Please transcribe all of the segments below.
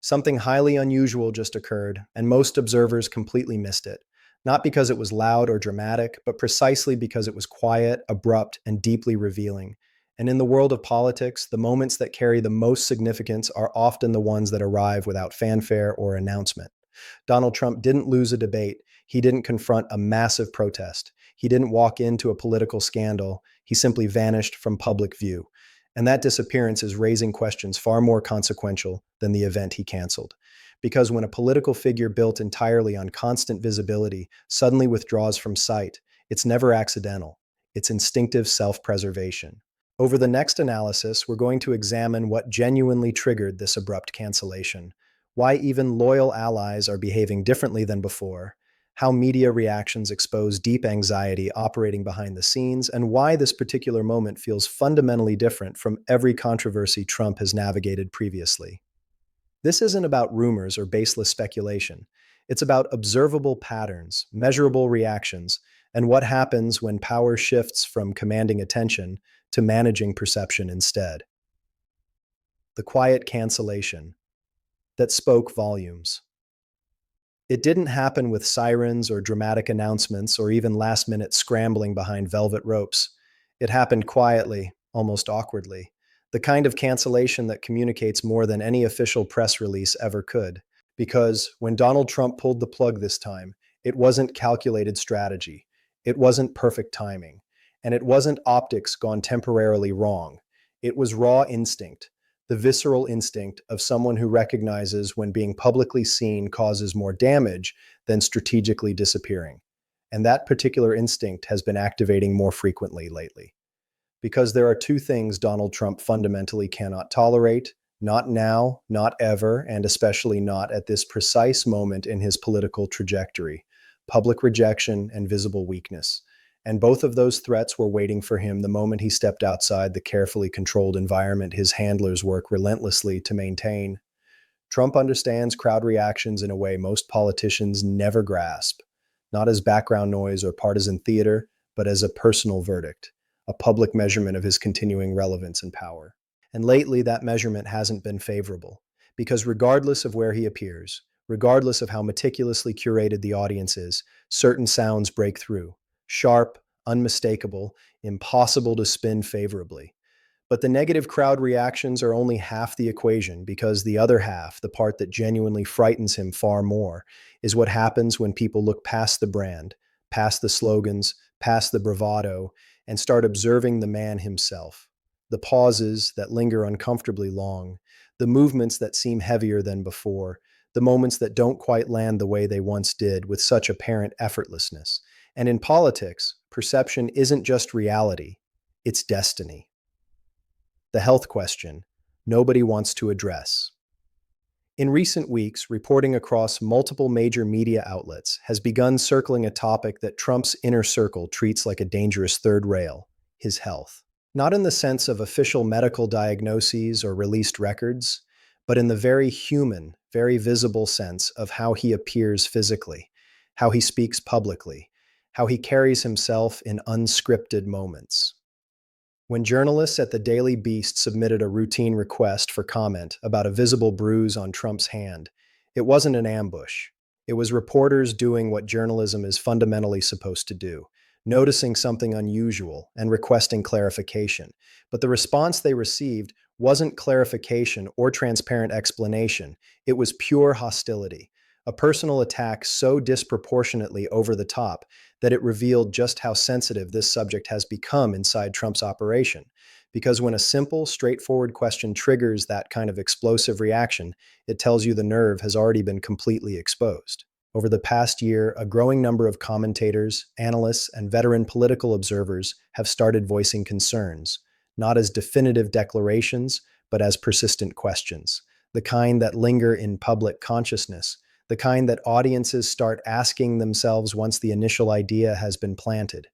Something highly unusual just occurred, and most observers completely missed it. Not because it was loud or dramatic, but precisely because it was quiet, abrupt, and deeply revealing. And in the world of politics, the moments that carry the most significance are often the ones that arrive without fanfare or announcement. Donald Trump didn't lose a debate. He didn't confront a massive protest. He didn't walk into a political scandal. He simply vanished from public view. And that disappearance is raising questions far more consequential than the event he canceled. Because when a political figure built entirely on constant visibility suddenly withdraws from sight, it's never accidental. It's instinctive self-preservation. Over the next analysis, we're going to examine what genuinely triggered this abrupt cancellation, why even loyal allies are behaving differently than before, how media reactions expose deep anxiety operating behind the scenes, and why this particular moment feels fundamentally different from every controversy Trump has navigated previously. This isn't about rumors or baseless speculation. It's about observable patterns, measurable reactions, and what happens when power shifts from commanding attention to managing perception instead. The quiet cancellation that spoke volumes. It didn't happen with sirens or dramatic announcements or even last-minute scrambling behind velvet ropes. It happened quietly, almost awkwardly. The kind of cancellation that communicates more than any official press release ever could. Because when Donald Trump pulled the plug this time, it wasn't calculated strategy. It wasn't perfect timing. And it wasn't optics gone temporarily wrong. It was raw instinct. The visceral instinct of someone who recognizes when being publicly seen causes more damage than strategically disappearing. And that particular instinct has been activating more frequently lately. Because there are two things Donald Trump fundamentally cannot tolerate: not now, not ever, and especially not at this precise moment in his political trajectory: public rejection and visible weakness. And both of those threats were waiting for him the moment he stepped outside the carefully controlled environment his handlers work relentlessly to maintain. Trump understands crowd reactions in a way most politicians never grasp, not as background noise or partisan theater, but as a personal verdict, a public measurement of his continuing relevance and power. And lately, that measurement hasn't been favorable, because regardless of where he appears, regardless of how meticulously curated the audience is, certain sounds break through. Sharp, unmistakable, impossible to spin favorably. But the negative crowd reactions are only half the equation, because the other half, the part that genuinely frightens him far more, is what happens when people look past the brand, past the slogans, past the bravado, and start observing the man himself. The pauses that linger uncomfortably long, the movements that seem heavier than before, the moments that don't quite land the way they once did with such apparent effortlessness. And in politics, perception isn't just reality, it's destiny. The health question nobody wants to address. In recent weeks, reporting across multiple major media outlets has begun circling a topic that Trump's inner circle treats like a dangerous third rail: his health. Not in the sense of official medical diagnoses or released records, but in the very human, very visible sense of how he appears physically, how he speaks publicly, how he carries himself in unscripted moments. When journalists at the Daily Beast submitted a routine request for comment about a visible bruise on Trump's hand, it wasn't an ambush. It was reporters doing what journalism is fundamentally supposed to do: noticing something unusual and requesting clarification. But the response they received wasn't clarification or transparent explanation. It was pure hostility, a personal attack so disproportionately over the top that it revealed just how sensitive this subject has become inside Trump's operation. Because when a simple, straightforward question triggers that kind of explosive reaction, it tells you the nerve has already been completely exposed. Over the past year, a growing number of commentators, analysts, and veteran political observers have started voicing concerns, not as definitive declarations, but as persistent questions, the kind that linger in public consciousness, the kind that audiences start asking themselves once the initial idea has been planted.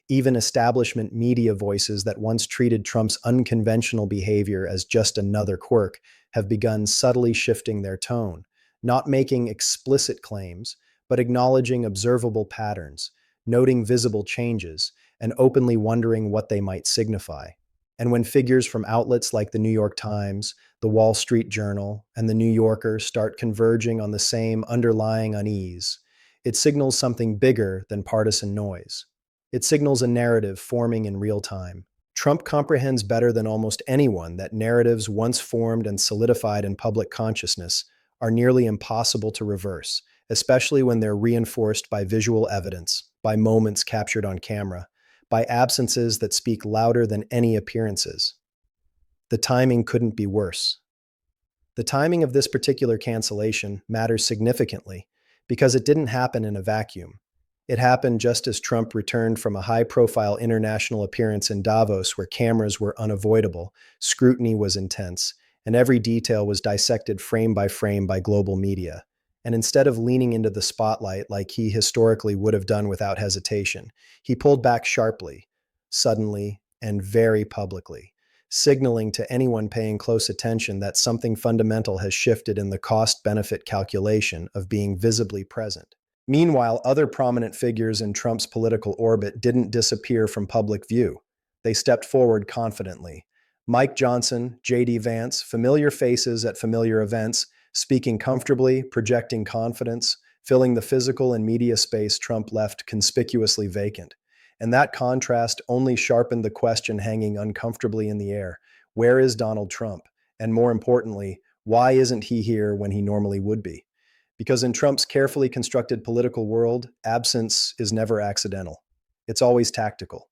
Even establishment media voices that once treated Trump's unconventional behavior as just another quirk have begun subtly shifting their tone, not making explicit claims, but acknowledging observable patterns, noting visible changes, and openly wondering what they might signify. And when figures from outlets like the New York Times, the Wall Street Journal, and the New Yorker start converging on the same underlying unease, it signals something bigger than partisan noise. It signals a narrative forming in real time. Trump comprehends better than almost anyone that narratives once formed and solidified in public consciousness are nearly impossible to reverse, especially when they're reinforced by visual evidence, by moments captured on camera, by absences that speak louder than any appearances. The timing couldn't be worse. The timing of this particular cancellation matters significantly because it didn't happen in a vacuum. It happened just as Trump returned from a high-profile international appearance in Davos where cameras were unavoidable, scrutiny was intense, and every detail was dissected frame by global media. And instead of leaning into the spotlight like he historically would have done without hesitation, he pulled back sharply, suddenly, and very publicly, signaling to anyone paying close attention that something fundamental has shifted in the cost-benefit calculation of being visibly present. Meanwhile, other prominent figures in Trump's political orbit didn't disappear from public view. They stepped forward confidently. Mike Johnson, J.D. Vance, familiar faces at familiar events, speaking comfortably, projecting confidence, filling the physical and media space Trump left conspicuously vacant. And that contrast only sharpened the question hanging uncomfortably in the air. Where is Donald Trump? And more importantly, why isn't he here when he normally would be? Because in Trump's carefully constructed political world, absence is never accidental. It's always tactical.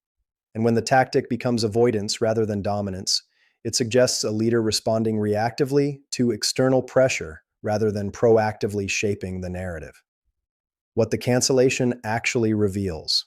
And when the tactic becomes avoidance rather than dominance, it suggests a leader responding reactively to external pressure rather than proactively shaping the narrative. What the cancellation actually reveals.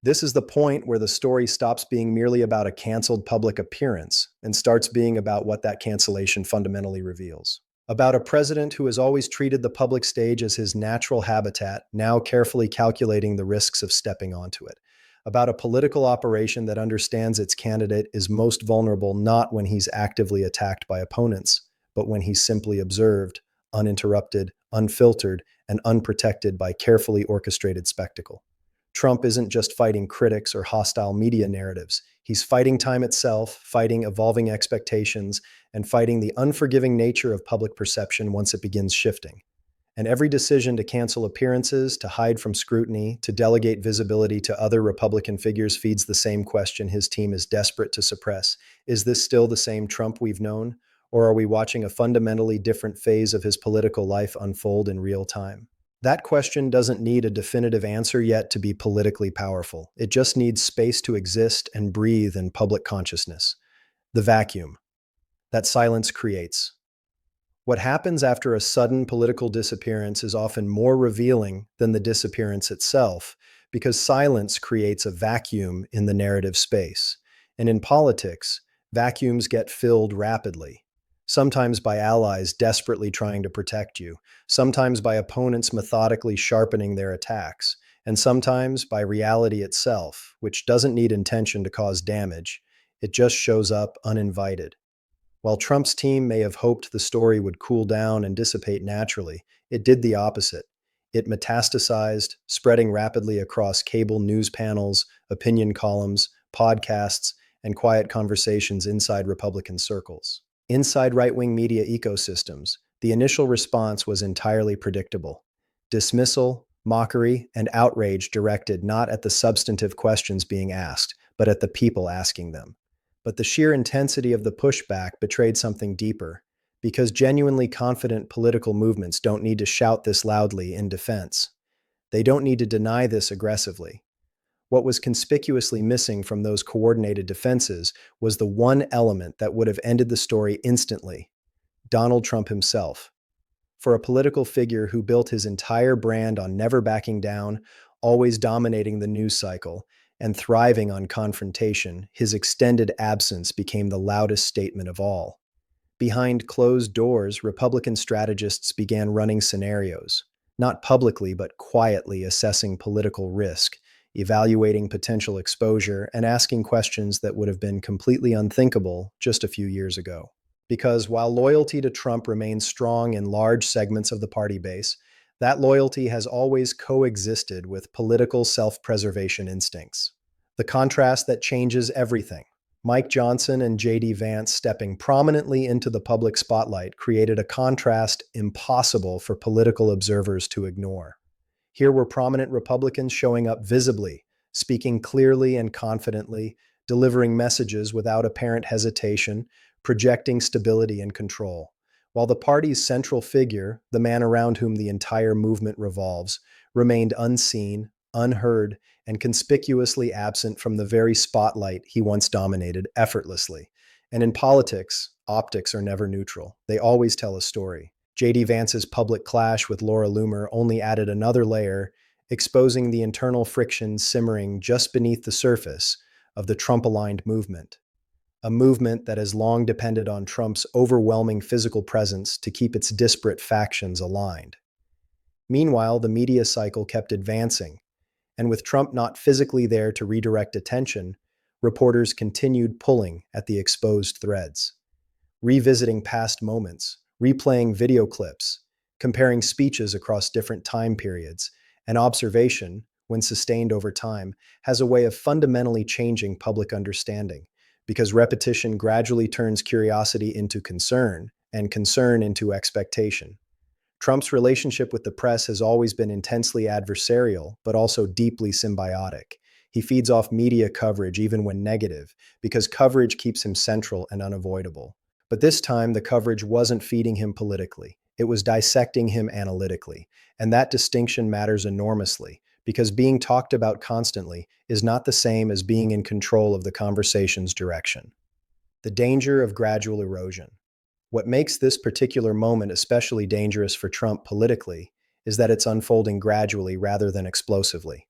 This is the point where the story stops being merely about a canceled public appearance and starts being about what that cancellation fundamentally reveals. About a president who has always treated the public stage as his natural habitat, now carefully calculating the risks of stepping onto it. About a political operation that understands its candidate is most vulnerable not when he's actively attacked by opponents, but when he's simply observed, uninterrupted, unfiltered, and unprotected by carefully orchestrated spectacle. Trump isn't just fighting critics or hostile media narratives. He's fighting time itself, fighting evolving expectations, and fighting the unforgiving nature of public perception once it begins shifting. And every decision to cancel appearances, to hide from scrutiny, to delegate visibility to other Republican figures feeds the same question his team is desperate to suppress. Is this still the same Trump we've known? Or are we watching a fundamentally different phase of his political life unfold in real time? That question doesn't need a definitive answer yet to be politically powerful. It just needs space to exist and breathe in public consciousness. The vacuum that silence creates. What happens after a sudden political disappearance is often more revealing than the disappearance itself, because silence creates a vacuum in the narrative space. And in politics, vacuums get filled rapidly. Sometimes by allies desperately trying to protect you, sometimes by opponents methodically sharpening their attacks, and sometimes by reality itself, which doesn't need intention to cause damage. It just shows up uninvited. While Trump's team may have hoped the story would cool down and dissipate naturally, it did the opposite. It metastasized, spreading rapidly across cable news panels, opinion columns, podcasts, and quiet conversations inside Republican circles. Inside right-wing media ecosystems, the initial response was entirely predictable. Dismissal, mockery, and outrage directed not at the substantive questions being asked, but at the people asking them. But the sheer intensity of the pushback betrayed something deeper, because genuinely confident political movements don't need to shout this loudly in defense. They don't need to deny this aggressively. What was conspicuously missing from those coordinated defenses was the one element that would have ended the story instantly: Donald Trump himself. For a political figure who built his entire brand on never backing down, always dominating the news cycle, and thriving on confrontation, his extended absence became the loudest statement of all. Behind closed doors, Republican strategists began running scenarios, not publicly but quietly assessing political risk, evaluating potential exposure, and asking questions that would have been completely unthinkable just a few years ago. Because while loyalty to Trump remains strong in large segments of the party base, that loyalty has always coexisted with political self-preservation instincts. The contrast that changes everything. Mike Johnson and J.D. Vance stepping prominently into the public spotlight created a contrast impossible for political observers to ignore. Here were prominent Republicans showing up visibly, speaking clearly and confidently, delivering messages without apparent hesitation, projecting stability and control. While the party's central figure, the man around whom the entire movement revolves, remained unseen, unheard, and conspicuously absent from the very spotlight he once dominated effortlessly. And in politics, optics are never neutral. They always tell a story. J.D. Vance's public clash with Laura Loomer only added another layer, exposing the internal friction simmering just beneath the surface of the Trump-aligned movement. A movement that has long depended on Trump's overwhelming physical presence to keep its disparate factions aligned. Meanwhile, the media cycle kept advancing, and with Trump not physically there to redirect attention, reporters continued pulling at the exposed threads, revisiting past moments, replaying video clips, comparing speeches across different time periods. And observation, when sustained over time, has a way of fundamentally changing public understanding, because repetition gradually turns curiosity into concern, and concern into expectation. Trump's relationship with the press has always been intensely adversarial, but also deeply symbiotic. He feeds off media coverage even when negative, because coverage keeps him central and unavoidable. But this time, the coverage wasn't feeding him politically. It was dissecting him analytically. And that distinction matters enormously, because being talked about constantly is not the same as being in control of the conversation's direction. The danger of gradual erosion. What makes this particular moment especially dangerous for Trump politically is that it's unfolding gradually rather than explosively.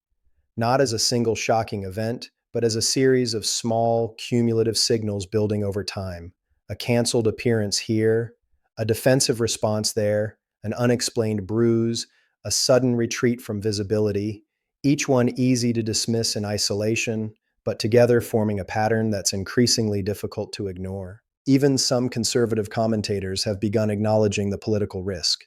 Not as a single shocking event, but as a series of small, cumulative signals building over time. A canceled appearance here, a defensive response there, an unexplained bruise, a sudden retreat from visibility, each one easy to dismiss in isolation, but together forming a pattern that's increasingly difficult to ignore. Even some conservative commentators have begun acknowledging the political risk,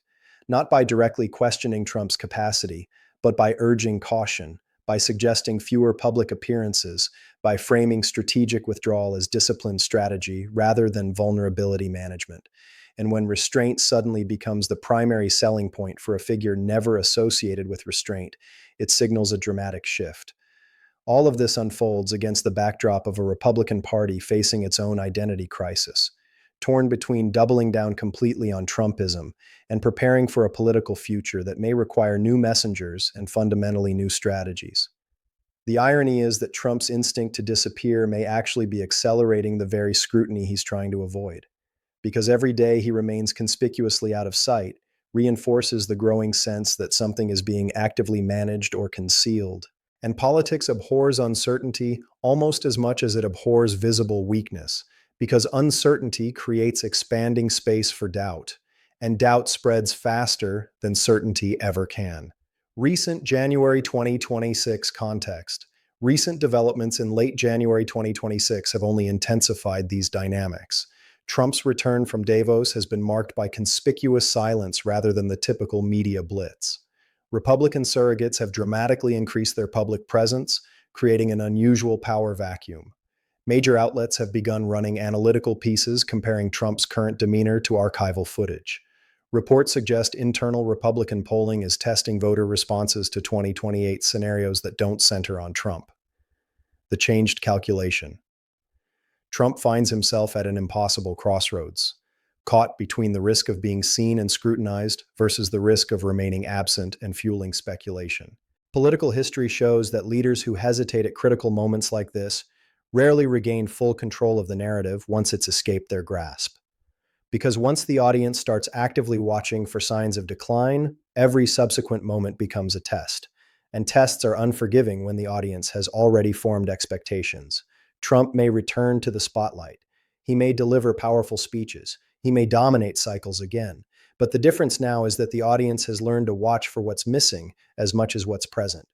not by directly questioning Trump's capacity, but by urging caution, by suggesting fewer public appearances, by framing strategic withdrawal as disciplined strategy rather than vulnerability management. And when restraint suddenly becomes the primary selling point for a figure never associated with restraint, it signals a dramatic shift. All of this unfolds against the backdrop of a Republican Party facing its own identity crisis, torn between doubling down completely on Trumpism and preparing for a political future that may require new messengers and fundamentally new strategies. The irony is that Trump's instinct to disappear may actually be accelerating the very scrutiny he's trying to avoid, because every day he remains conspicuously out of sight reinforces the growing sense that something is being actively managed or concealed. And politics abhors uncertainty almost as much as it abhors visible weakness, because uncertainty creates expanding space for doubt, and doubt spreads faster than certainty ever can. Recent January 2026 context. Recent developments in late January 2026 have only intensified these dynamics. Trump's return from Davos has been marked by conspicuous silence rather than the typical media blitz. Republican surrogates have dramatically increased their public presence, creating an unusual power vacuum. Major outlets have begun running analytical pieces comparing Trump's current demeanor to archival footage. Reports suggest internal Republican polling is testing voter responses to 2028 scenarios that don't center on Trump. The changed calculation. Trump finds himself at an impossible crossroads, caught between the risk of being seen and scrutinized versus the risk of remaining absent and fueling speculation. Political history shows that leaders who hesitate at critical moments like this rarely regain full control of the narrative once it's escaped their grasp. Because once the audience starts actively watching for signs of decline, every subsequent moment becomes a test. And tests are unforgiving when the audience has already formed expectations. Trump may return to the spotlight. He may deliver powerful speeches. He may dominate cycles again. But the difference now is that the audience has learned to watch for what's missing as much as what's present,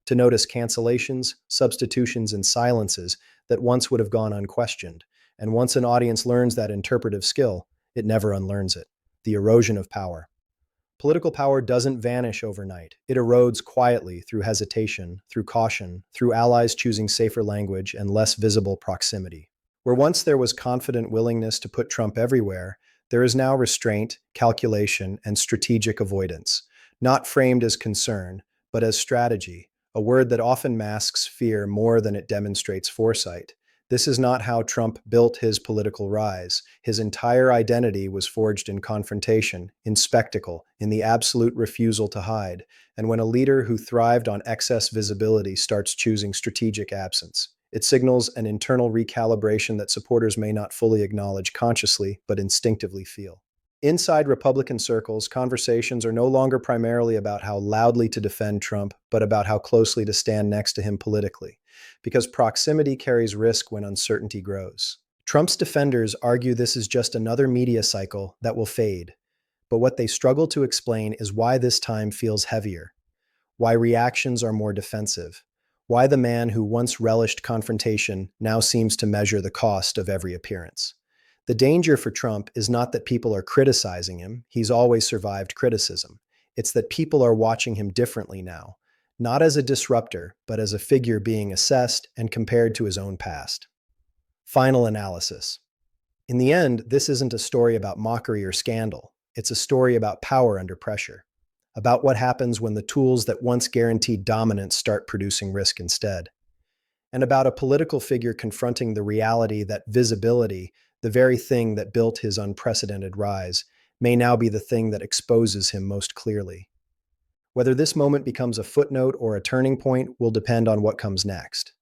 to notice cancellations, substitutions, and silences that once would have gone unquestioned. And once an audience learns that interpretive skill, it never unlearns it. The erosion of power. Political power doesn't vanish overnight. It erodes quietly through hesitation, through caution, through allies choosing safer language and less visible proximity. Where once there was confident willingness to put Trump everywhere, there is now restraint, calculation, and strategic avoidance, not framed as concern, but as strategy, a word that often masks fear more than it demonstrates foresight. This is not how Trump built his political rise. His entire identity was forged in confrontation, in spectacle, in the absolute refusal to hide. And when a leader who thrived on excess visibility starts choosing strategic absence, it signals an internal recalibration that supporters may not fully acknowledge consciously, but instinctively feel. Inside Republican circles, conversations are no longer primarily about how loudly to defend Trump, but about how closely to stand next to him politically, because proximity carries risk when uncertainty grows. Trump's defenders argue this is just another media cycle that will fade, but what they struggle to explain is why this time feels heavier, why reactions are more defensive, why the man who once relished confrontation now seems to measure the cost of every appearance. The danger for Trump is not that people are criticizing him, he's always survived criticism. It's that people are watching him differently now, not as a disruptor, but as a figure being assessed and compared to his own past. Final analysis. In the end, this isn't a story about mockery or scandal. It's a story about power under pressure, about what happens when the tools that once guaranteed dominance start producing risk instead, and about a political figure confronting the reality that visibility, the very thing that built his unprecedented rise, may now be the thing that exposes him most clearly. Whether this moment becomes a footnote or a turning point will depend on what comes next.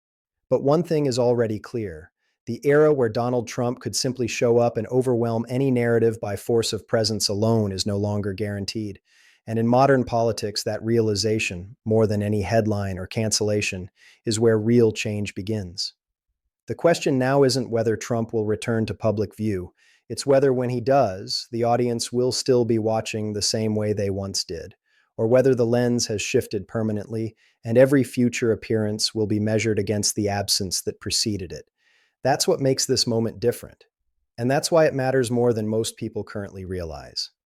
But one thing is already clear. The era where Donald Trump could simply show up and overwhelm any narrative by force of presence alone is no longer guaranteed. And in modern politics, that realization, more than any headline or cancellation, is where real change begins. The question now isn't whether Trump will return to public view. It's whether, when he does, the audience will still be watching the same way they once did, or whether the lens has shifted permanently and every future appearance will be measured against the absence that preceded it. That's what makes this moment different. And that's why it matters more than most people currently realize.